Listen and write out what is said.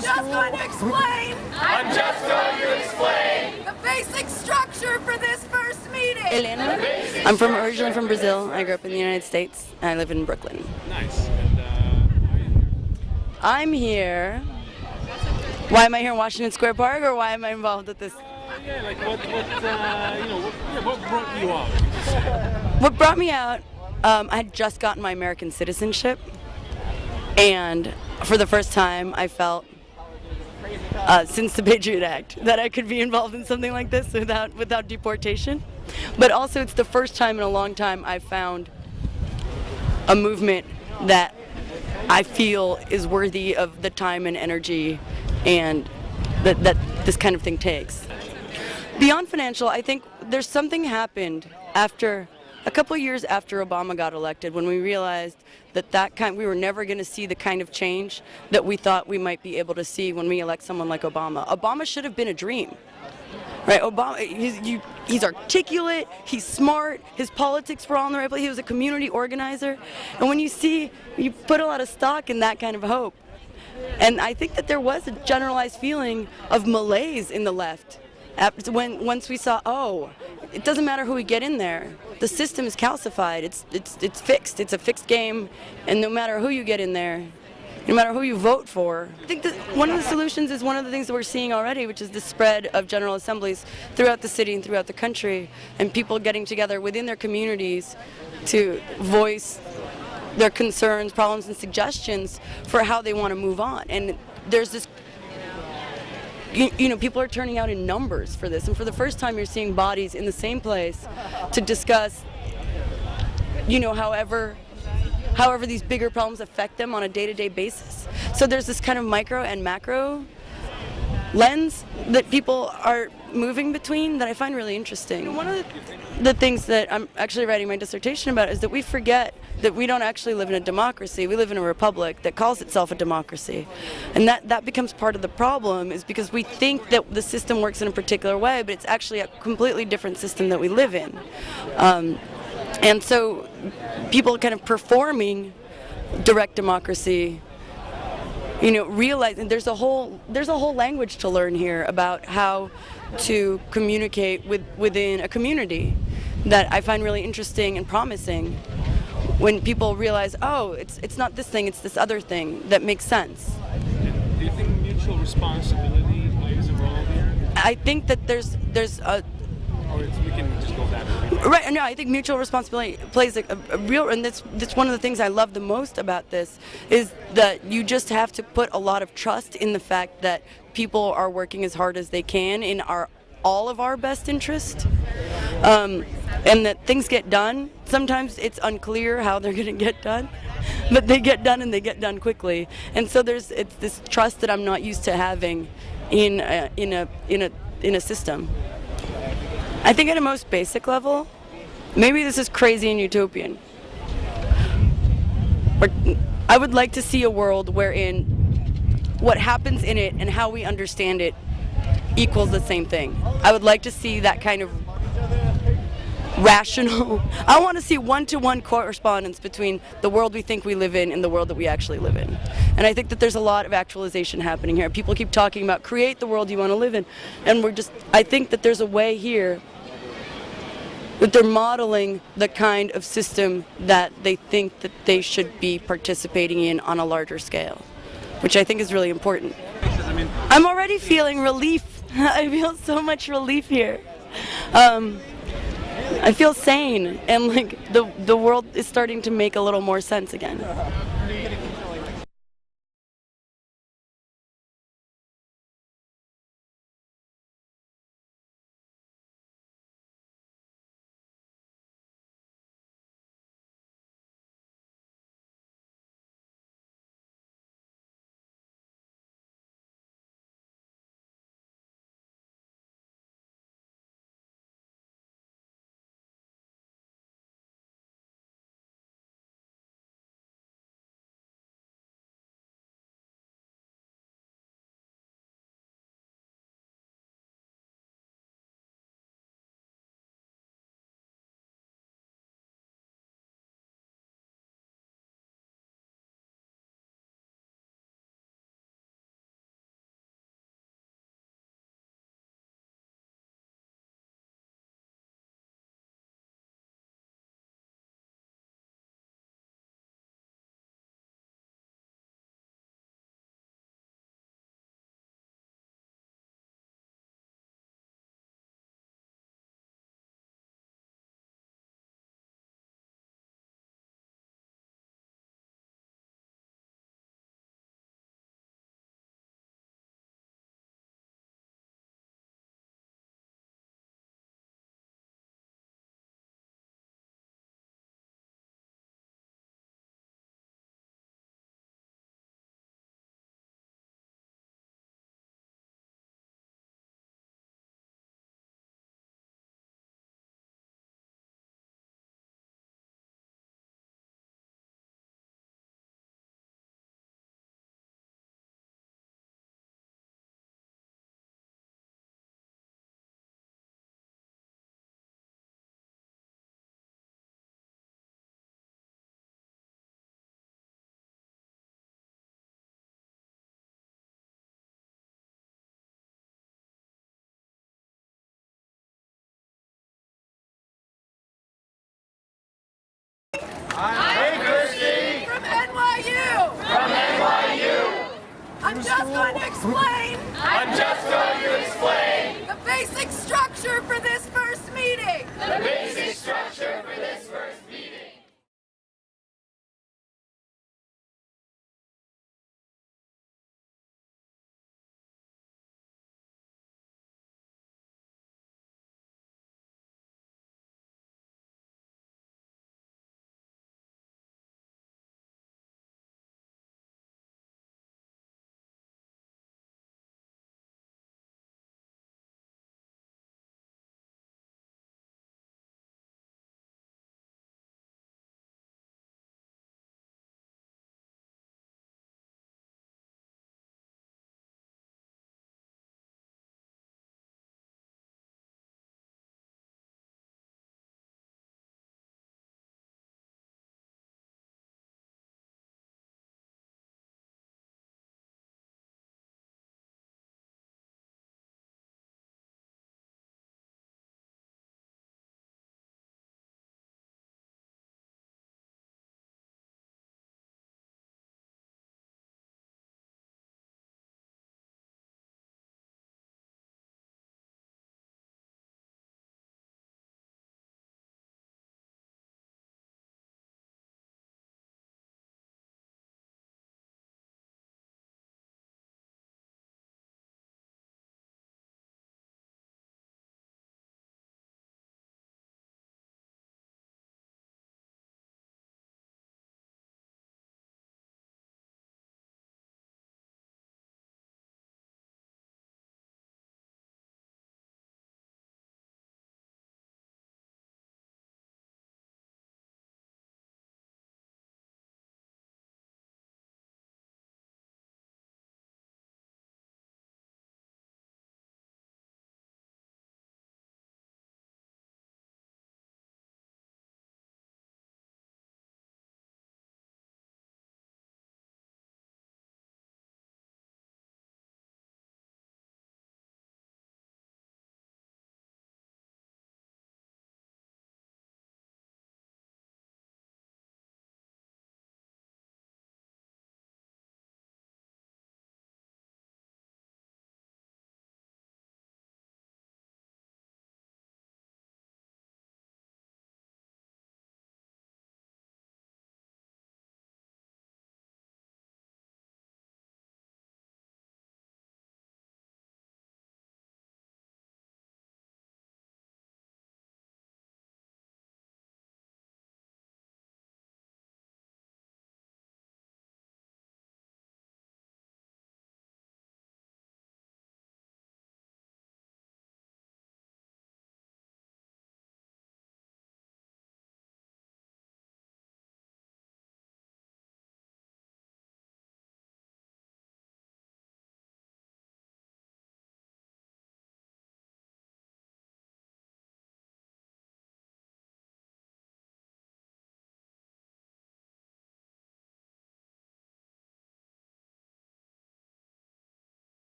just going to explain. I'm just going to explain the basic structure for this first meeting. Elena. I'm originally from Brazil. I grew up in the United States, and I live in Brooklyn. Nice. And I'm here. Why am I here in Washington Square Park, or why am I involved with this? yeah, like what brought you out? What brought me out? I had just gotten my American citizenship, and for the first time, I felt since the Patriot Act that I could be involved in something like this without deportation. But also, it's the first time in a long time I've found a movement that I feel is worthy of the time and energy and that this kind of thing takes. Beyond financial, I think there's something happened after a couple of years after Obama got elected, when we realized that we were never going to see the kind of change that we thought we might be able to see when we elect someone like Obama. Obama should have been a dream, right? Obama, he's articulate, he's smart, his politics were all in the right place. He was a community organizer, and when you put a lot of stock in that kind of hope. And I think that there was a generalized feeling of malaise in the left once we saw, oh, it doesn't matter who we get in there. The system is calcified. It's fixed. It's a fixed game, and no matter who you get in there, no matter who you vote for. I think that one of the solutions is one of the things that we're seeing already, which is the spread of general assemblies throughout the city and throughout the country, and people getting together within their communities to voice their concerns, problems, and suggestions for how they want to move on. And there's this, people are turning out in numbers for this, and for the first time you're seeing bodies in the same place to discuss, however these bigger problems affect them on a day-to-day basis. So there's this kind of micro and macro lens that people are moving between that I find really interesting. One of the things that I'm actually writing my dissertation about is that we forget that we don't actually live in a democracy. We live in a republic that calls itself a democracy. And that becomes part of the problem, is because we think that the system works in a particular way, but it's actually a completely different system that we live in. And so people kind of performing direct democracy, realizing there's a whole language to learn here about how to communicate within a community that I find really interesting and promising. When people realize, oh, it's not this thing, it's this other thing that makes sense. Do you think mutual responsibility plays a role here? I think that there's a we can just go that way. Right. No, I think mutual responsibility plays a real, and that's one of the things I love the most about this, is that you just have to put a lot of trust in the fact that people are working as hard as they can in all of our best interest, and that things get done. Sometimes it's unclear how they're going to get done, but they get done, and they get done quickly. And so it's this trust that I'm not used to having in a system. I think at a most basic level, maybe this is crazy and utopian, but I would like to see a world wherein what happens in it and how we understand it equals the same thing. I would like to see that kind of rational, I want to see one-to-one correspondence between the world we think we live in and the world that we actually live in. And I think that there's a lot of actualization happening here. People keep talking about create the world you want to live in, and I think that there's a way here that they're modeling the kind of system that they think that they should be participating in on a larger scale, which I think is really important. I'm already feeling relief. I feel so much relief here. I feel sane, and like the world is starting to make a little more sense again. just going to explain. I'm just going